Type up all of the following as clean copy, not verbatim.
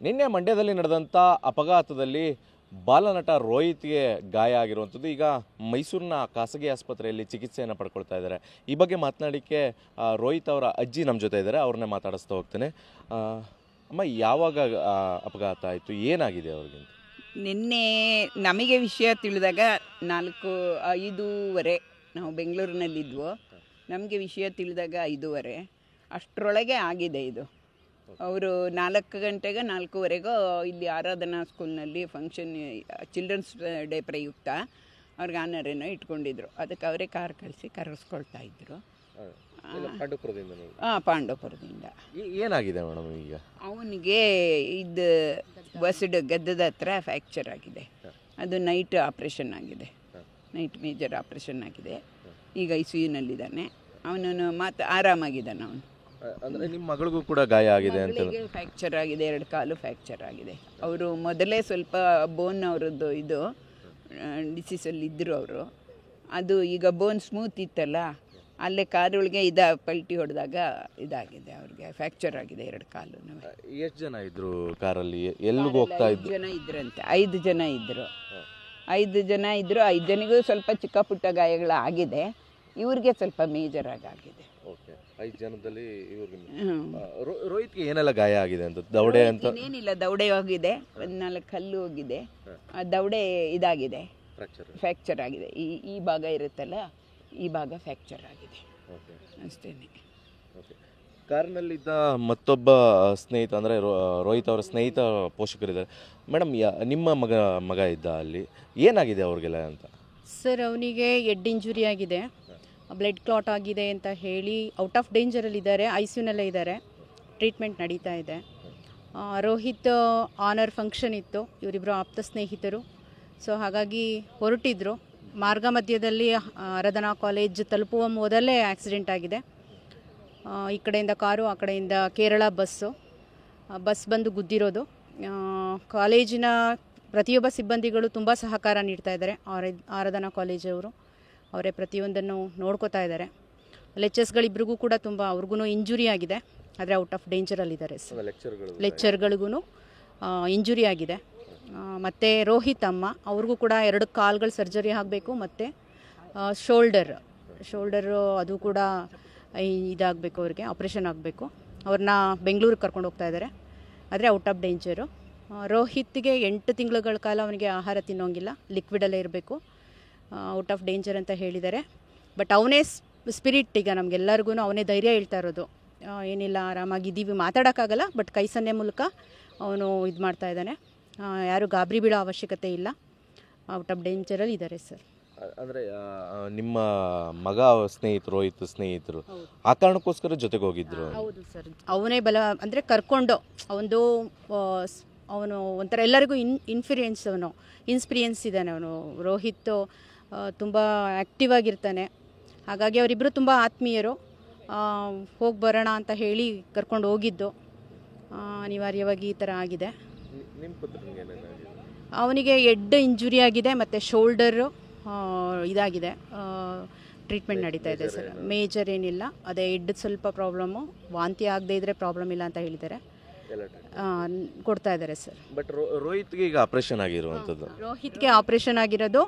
ನಿನ್ನೆ ಮಂಡ್ಯದಲ್ಲಿ ನಡೆದಂಥ ಅಪಘಾತದಲ್ಲಿ ಬಾಲನಟ ರೋಹಿತ್ಗೆ ಗಾಯ ಆಗಿರುವಂಥದ್ದು. ಈಗ ಮೈಸೂರಿನ ಖಾಸಗಿ ಆಸ್ಪತ್ರೆಯಲ್ಲಿ ಚಿಕಿತ್ಸೆಯನ್ನು ಪಡ್ಕೊಳ್ತಾ ಇದ್ದಾರೆ. ಈ ಬಗ್ಗೆ ಮಾತನಾಡಲಿಕ್ಕೆ ರೋಹಿತ್ ಅವರ ಅಜ್ಜಿ ನಮ್ಮ ಜೊತೆ ಇದ್ದಾರೆ, ಅವ್ರನ್ನೇ ಮಾತಾಡಿಸ್ತಾ ಹೋಗ್ತೇನೆ. ಅಮ್ಮ, ಯಾವಾಗ ಅಪಘಾತ ಆಯಿತು, ಏನಾಗಿದೆ ಅವ್ರಿಗೆ? ನಿನ್ನೆ ನಮಗೆ ವಿಷಯ ತಿಳಿದಾಗ 4:05 ನಾವು ಬೆಂಗಳೂರಿನಲ್ಲಿದ್ವು. ನಮಗೆ ವಿಷಯ ತಿಳಿದಾಗ 5:30 ಅಷ್ಟರೊಳಗೆ ಆಗಿದೆ ಇದು. ಅವರು 4 ಗಂಟೆಗೆ 4:15 ಇಲ್ಲಿ ಆರಾಧನಾ ಸ್ಕೂಲ್ನಲ್ಲಿ ಫಂಕ್ಷನ್, ಚಿಲ್ಡ್ರನ್ಸ್ ಡೇ ಪ್ರಯುಕ್ತ ಅವ್ರಿಗೆ ಆನರೇನೋ ಇಟ್ಕೊಂಡಿದ್ರು. ಅದಕ್ಕೆ ಅವರೇ ಕಾರ್ ಕಳಿಸಿ ಕರೆಸ್ಕೊಳ್ತಾ ಇದ್ರು. ಪಾಂಡವಪುರದಿಂದ. ಏನಾಗಿದೆ ಮೇಡಮ್ ಈಗ? ಅವನಿಗೆ ಇದು ಬಸ್ಡ್ ಗದ್ದದ ಹತ್ರ ಫ್ರ್ಯಾಕ್ಚರ್ ಆಗಿದೆ. ಅದು ನೈಟ್ ಆಪ್ರೇಷನ್ ಆಗಿದೆ, ನೈಟ್ ಮೇಜರ್ ಆಪ್ರೇಷನ್ ಆಗಿದೆ. ಈಗ ICUನಲ್ಲಿದ್ದಾನೆ. ಅವನನ್ನು ಮಾತ್ರ ಆರಾಮಾಗಿದ್ದಾನೆ. ಅವನು ಅಂದರೆ ನಿಮ್ಮ ಮಗಳಿಗೂ ಕೂಡ ಗಾಯ ಆಗಿದೆ ಅಂತ? ಫ್ರ್ಯಾಕ್ಚರ್ ಆಗಿದೆ, 2 ಕಾಲು ಫ್ರ್ಯಾಕ್ಚರ್ ಆಗಿದೆ. ಅವರು ಮೊದಲೇ ಸ್ವಲ್ಪ ಬೋನ್ ಅವರದ್ದು ಇದು ಡಿಸೀಸಲ್ಲಿ ಇದ್ದರು ಅವರು. ಅದು ಈಗ ಬೋನ್ ಸ್ಮೂತ್ ಇತ್ತಲ್ಲ, ಅಲ್ಲೇ ಕಾರೊಳಗೆ ಪಲ್ಟಿ ಹೊಡೆದಾಗ ಇದಾಗಿದೆ, ಅವ್ರಿಗೆ ಫ್ರ್ಯಾಕ್ಚರ್ ಆಗಿದೆ 2 ಕಾಲು. ಎಷ್ಟು ಜನ ಇದ್ರು ಕಾರಲ್ಲಿ? ಎಲ್ಲಿಗೆ ಹೋಗ್ತಾ ಇದ್ರು? 5 ಜನ ಇದ್ರಂತೆ. 5 ಜನ ಇದ್ದರು. 5 ಜನ ಇದ್ದರು. 5 ಜನಿಗೂ ಸ್ವಲ್ಪ ಚಿಕ್ಕ ಪುಟ್ಟ ಗಾಯಗಳಾಗಿದೆ. ಇವ್ರಿಗೆ ಸ್ವಲ್ಪ ಮೇಜರ್ ಆಗಿದೆ. ಓಕೆ, 5 ಜನದಲ್ಲಿ ಇವ್ರಿಗೆ. ರೋಹಿತ್ಗೆ ಏನೆಲ್ಲ ಗಾಯ ಆಗಿದೆ ಅಂತ? ದೌಡೆ ಅಂತ ಏನಿಲ್ಲ, ದೌಡೆ ಹೋಗಿದೆ, 4 ಕಲ್ಲು ಹೋಗಿದೆ. ದೌಡೆ ಇದಾಗಿದೆ, ಫ್ರ್ಯಾಕ್ಚರ್ ಆಗಿದೆ. ಈ ಭಾಗ ಇರುತ್ತಲ್ಲ, ಈ ಭಾಗ ಫ್ರ್ಯಾಕ್ಚರ್ ಆಗಿದೆ ಅಷ್ಟೇನೆ. ಕಾರ್ನಲ್ಲಿದ್ದ ಮತ್ತೊಬ್ಬ ಸ್ನೇಹಿತ, ಅಂದರೆ ರೋಹಿತ್ ಅವರ ಸ್ನೇಹಿತ ಪೋಷಕರಿದ್ದಾರೆ. ಮೇಡಮ್, ನಿಮ್ಮ ಮಗ ಇದ್ದ ಅಲ್ಲಿ, ಏನಾಗಿದೆ ಅವ್ರಿಗೆಲ್ಲ ಅಂತ? ಸರ್, ಅವನಿಗೆ ಹೆಡ್ ಇಂಜುರಿ ಆಗಿದೆ, ಬ್ಲಡ್ ಕ್ಲಾಟ್ ಆಗಿದೆ ಅಂತ ಹೇಳಿ ಔಟ್ ಆಫ್ ಡೇಂಜರಲ್ಲಿದ್ದಾರೆ. ICUನಲ್ಲೇ ಇದ್ದಾರೆ, ಟ್ರೀಟ್ಮೆಂಟ್ ನಡೀತಾ ಇದೆ. ರೋಹಿತ್ ಆನರ್ ಫಂಕ್ಷನ್ ಇತ್ತು, ಇವರಿಬ್ಬರು ಆಪ್ತ ಸ್ನೇಹಿತರು. ಸೊ ಹಾಗಾಗಿ ಹೊರಟಿದ್ರು. ಮಾರ್ಗ ಮಧ್ಯದಲ್ಲಿ ಆರಾಧನಾ ಕಾಲೇಜ್ ತಲುಪುವ ಮೊದಲೇ ಆಕ್ಸಿಡೆಂಟ್ ಆಗಿದೆ. ಈ ಕಡೆಯಿಂದ ಕಾರು, ಆ ಕಡೆಯಿಂದ ಕೇರಳ ಬಸ್ ಬಂದು ಗುದ್ದಿರೋದು. ಕಾಲೇಜಿನ ಪ್ರತಿಯೊಬ್ಬ ಸಿಬ್ಬಂದಿಗಳು ತುಂಬ ಸಹಕಾರ ನೀಡ್ತಾ ಇದ್ದಾರೆ. ಆರಾಧನಾ ಕಾಲೇಜವರು ಅವರೇ ಪ್ರತಿಯೊಂದನ್ನು ನೋಡ್ಕೋತಾ ಇದ್ದಾರೆ. ಲೆಕ್ಚರ್ಸ್ಗಳಿಬ್ರಿಗೂ ಕೂಡ ತುಂಬ ಅವ್ರಿಗೂ ಇಂಜುರಿ ಆಗಿದೆ, ಆದರೆ ಔಟ್ ಆಫ್ ಡೇಂಜರಲ್ಲಿದ್ದಾರೆ. ಲೆಕ್ಚರ್ಗಳಿಗೂ ಇಂಜುರಿ ಆಗಿದೆ. ಮತ್ತು ರೋಹಿತ್ ಅಮ್ಮ, ಅವ್ರಿಗೂ ಕೂಡ 2 ಕಾಲ್ಗಳು ಸರ್ಜರಿ ಆಗಬೇಕು. ಮತ್ತು ಶೋಲ್ಡರು ಅದು ಕೂಡ ಇದಾಗಬೇಕು, ಅವ್ರಿಗೆ ಆಪ್ರೇಷನ್ ಆಗಬೇಕು. ಅವ್ರನ್ನ ಬೆಂಗಳೂರಿಗೆ ಕರ್ಕೊಂಡು ಹೋಗ್ತಾ ಇದ್ದಾರೆ, ಆದರೆ ಔಟ್ ಆಫ್ ಡೇಂಜರು. ರೋಹಿತ್ಗೆ 8 ತಿಂಗಳುಗಳ ಕಾಲ ಅವನಿಗೆ ಆಹಾರ ತಿನ್ನೋಂಗಿಲ್ಲ, ಲಿಕ್ವಿಡಲ್ಲೇ ಇರಬೇಕು, ಔಟ್ ಆಫ್ ಡೇಂಜರ್ ಅಂತ ಹೇಳಿದ್ದಾರೆ. ಬಟ್ ಅವನೇ ಸ್ಪಿರಿಟ್, ಈಗ ನಮಗೆಲ್ಲರಿಗೂ ಅವನೇ ಧೈರ್ಯ ಹೇಳ್ತಾ ಇರೋದು. ಏನಿಲ್ಲ, ಆರಾಮಾಗಿದ್ದೀವಿ, ಮಾತಾಡೋಕ್ಕಾಗಲ್ಲ, ಬಟ್ ಕೈ ಸನ್ನೆ ಮೂಲಕ ಅವನು ಇದು ಮಾಡ್ತಾ ಇದ್ದಾನೆ. ಯಾರು ಗಾಬರಿ ಬೀಳೋ ಅವಶ್ಯಕತೆ ಇಲ್ಲ, ಔಟ್ ಆಫ್ ಡೇಂಜರಲ್ಲಿ ಇದ್ದಾರೆ ಸರ್. ಅಂದರೆ ನಿಮ್ಮ ಮಗ ರೋಹಿತ್ ಸ್ನೇಹಿತರು ಆ ಕಾರಣಕ್ಕೋಸ್ಕರ ಜೊತೆಗೆ ಹೋಗಿದ್ರು? ಹೌದು ಸರ್, ಅವನೇ ಅಂದರೆ ಕರ್ಕೊಂಡು ಅವನು ಒಂಥರ ಎಲ್ಲರಿಗೂ ಇನ್ಸ್ಪಿರಿಯನ್ಸ್ ಇದ್ದಾನೆ. ಅವನು ರೋಹಿತ್ ತುಂಬ ಆ್ಯಕ್ಟಿವ್ ಆಗಿರ್ತಾನೆ. ಹಾಗಾಗಿ ಅವರಿಬ್ಬರು ತುಂಬ ಆತ್ಮೀಯರು. ಹೋಗಿ ಬರೋಣ ಅಂತ ಹೇಳಿ ಕರ್ಕೊಂಡು ಹೋಗಿದ್ದು, ಅನಿವಾರ್ಯವಾಗಿ ಈ ಥರ ಆಗಿದೆ. ಅವನಿಗೆ ಹೆಡ್ ಇಂಜುರಿ ಆಗಿದೆ, ಮತ್ತು ಶೋಲ್ಡರು ಇದಾಗಿದೆ, ಟ್ರೀಟ್ಮೆಂಟ್ ನಡೀತಾ ಇದೆ ಸರ್. ಮೇಜರ್ ಏನಿಲ್ಲ, ಅದೇ ಹೆಡ್ ಸ್ವಲ್ಪ ಪ್ರಾಬ್ಲಮ್ಮು, ವಾಂತಿ ಆಗದೆ ಇದ್ದರೆ ಪ್ರಾಬ್ಲಮ್ ಇಲ್ಲ ಅಂತ ಹೇಳಿದ್ದಾರೆ, ಕೊಡ್ತಾ ಇದ್ದಾರೆ ಸರ್. ಬಟ್ ರೋಹಿತ್ಗೆ ಈಗ ಆಪರೇಷನ್ ಆಗಿರುವಂಥದ್ದು? ರೋಹಿತ್ಗೆ ಆಪರೇಷನ್ ಆಗಿರೋದು,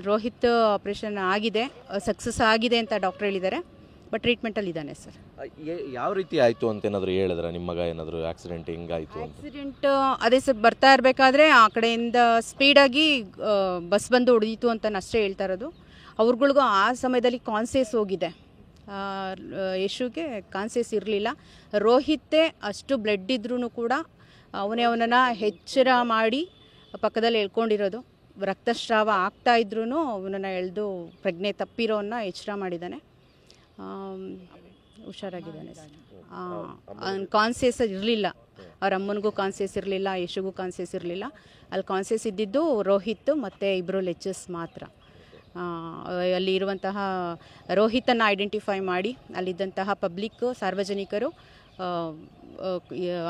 ರೋಹಿತ್ ಆಪರೇಷನ್ ಆಗಿದೆ, ಸಕ್ಸಸ್ ಆಗಿದೆ ಅಂತ ಡಾಕ್ಟರ್ ಹೇಳಿದ್ದಾರೆ. ಬಟ್ ಟ್ರೀಟ್ಮೆಂಟಲ್ಲಿ ಇದ್ದಾನೆ ಸರ್. ಯಾವ ರೀತಿ ಆಯಿತು ಅಂತ ಏನಾದರೂ ಹೇಳಿದ್ರೆ? ನಿಮ್ಮ ಮಗ ಏನಾದರೂ ಆಕ್ಸಿಡೆಂಟ್ ಹಿಂಗಾಯಿತು? ಆಕ್ಸಿಡೆಂಟ್ ಅದೇ ಸರ್, ಬರ್ತಾ ಇರಬೇಕಾದ್ರೆ ಆ ಕಡೆಯಿಂದ ಸ್ಪೀಡಾಗಿ ಬಸ್ ಬಂದು ಹೊಡೆದಿತ್ತು ಅಂತ ಅಷ್ಟೇ ಹೇಳ್ತಾ ಇರೋದು. ಅವ್ರುಗಳಿಗೂ ಆ ಸಮಯದಲ್ಲಿ ಕಾನ್ಸಿಯಸ್ ಹೋಗಿದೆ, ಯಶುಗೆ ಕಾನ್ಸಿಯಸ್ ಇರಲಿಲ್ಲ. ರೋಹಿತ್ತೇ ಅಷ್ಟು ಬ್ಲಡ್ ಇದ್ರೂ ಕೂಡ ಅವನನ್ನು ಎಚ್ಚರ ಮಾಡಿ ಪಕ್ಕದಲ್ಲಿ ಎಳ್ಕೊಂಡಿರೋದು. ರಕ್ತಸ್ರಾವ ಆಗ್ತಾ ಇದ್ರೂ ಅವನನ್ನು ಎಳೆದು ಪ್ರಜ್ಞೆ ತಪ್ಪಿರೋನ್ನ ಎಚ್ಚರ ಮಾಡಿದ್ದಾನೆ, ಹುಷಾರಾಗಿದ್ದಾನೆ ಸರ್. ಕಾನ್ಸಿಯಸ್ ಇರಲಿಲ್ಲ, ಅವ್ರ ಅಮ್ಮನಿಗೂ ಕಾನ್ಸಿಯಸ್ ಇರಲಿಲ್ಲ, ಯಶುಗೂ ಕಾನ್ಸಿಯಸ್ ಇರಲಿಲ್ಲ. ಅಲ್ಲಿ ಕಾನ್ಸಿಯಸ್ ಇದ್ದಿದ್ದು ರೋಹಿತ್ ಮತ್ತು 2 ಲೆಕ್ಚರ್ಸ್ ಮಾತ್ರ. ಅಲ್ಲಿ ಇರುವಂತಹ ರೋಹಿತನ್ನು ಐಡೆಂಟಿಫೈ ಮಾಡಿ ಅಲ್ಲಿದ್ದಂತಹ ಸಾರ್ವಜನಿಕರು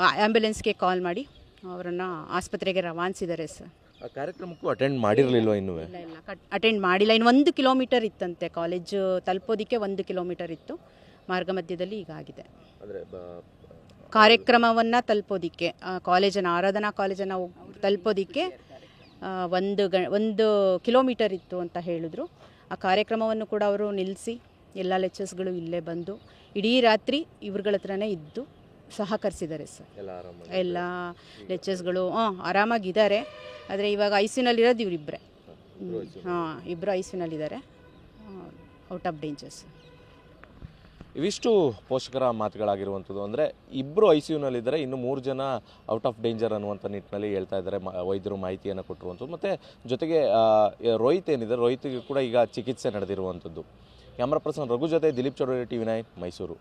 ಆ್ಯಂಬುಲೆನ್ಸ್ಗೆ ಕಾಲ್ ಮಾಡಿ ಅವರನ್ನು ಆಸ್ಪತ್ರೆಗೆ ರವಾನಿಸಿದ್ದಾರೆ ಸರ್. ಕಾರ್ಯಕ್ರಮಕ್ಕೂ ಅಟೆಂಡ್ ಮಾಡಿರಲಿಲ್ವ? ಇನ್ನೂ ಇಲ್ಲ, ಅಟೆಂಡ್ ಮಾಡಿಲ್ಲ. ಇನ್ನು 1 ಕಿಲೋಮೀಟರ್ ಇತ್ತಂತೆ, ಕಾಲೇಜು ತಲುಪೋದಕ್ಕೆ 1 ಕಿಲೋಮೀಟರ್ ಇತ್ತು. ಮಾರ್ಗ ಮಧ್ಯದಲ್ಲಿ ಈಗ ಆಗಿದೆ. ಅಂದರೆ ಕಾರ್ಯಕ್ರಮವನ್ನು ತಲುಪೋದಕ್ಕೆ ಕಾಲೇಜನ್ನು ಆರಾಧನಾ ಕಾಲೇಜನ್ನು ತಲುಪೋದಕ್ಕೆ 1 ಕಿಲೋಮೀಟರ್ ಇತ್ತು ಅಂತ ಹೇಳಿದ್ರು. ಆ ಕಾರ್ಯಕ್ರಮವನ್ನು ಕೂಡ ಅವರು ನಿಲ್ಲಿಸಿ ಎಲ್ಲ ಲೆಕ್ಚರ್ಸ್ಗಳು ಇಲ್ಲೇ ಬಂದು ಇಡೀ ರಾತ್ರಿ ಇವ್ರಗಳ ಹತ್ರನೇ ಇದ್ದು ಸಹಕರಿಸಿದ್ದಾರೆ ಸರ್. ಎಲ್ಲ ಲೆಕ್ಚರ್ಸ್ಗಳು ಆರಾಮಾಗಿದ್ದಾರೆ. ಆದರೆ ಇವಾಗ ಐಸಿಯುನಲ್ಲಿರೋದು ಇವರಿಬ್ಬರೇ. ಇಬ್ಬರು ಐಸಿಯುನಲ್ಲಿದ್ದಾರೆ, ಔಟ್ ಆಫ್ ಡೇಂಜರ್ಸ್. ಇವಿಷ್ಟು ಪೋಷಕರ ಮಾತುಗಳಾಗಿರುವಂಥದ್ದು. ಅಂದರೆ ಇಬ್ಬರು ICUನಲ್ಲಿದ್ದಾರೆ, ಇನ್ನು 3 ಜನ ಔಟ್ ಆಫ್ ಡೇಂಜರ್ ಅನ್ನುವಂಥ ನಿಟ್ಟಿನಲ್ಲಿ ಹೇಳ್ತಾ ಇದ್ದಾರೆ ವೈದ್ಯರು ಮಾಹಿತಿಯನ್ನು ಕೊಟ್ಟಿರುವಂಥದ್ದು. ಮತ್ತು ಜೊತೆಗೆ ರೋಹಿತ್ ಏನಿದೆ, ರೋಹಿತ್ಗೆ ಕೂಡ ಈಗ ಚಿಕಿತ್ಸೆ ನಡೆದಿರುವಂಥದ್ದು. ಕ್ಯಾಮ್ರಾ ಪರ್ಸನ್ ರಘು ಜೊತೆ ದಿಲೀಪ್ ಚೌಡರಿ, TV9 ಮೈಸೂರು.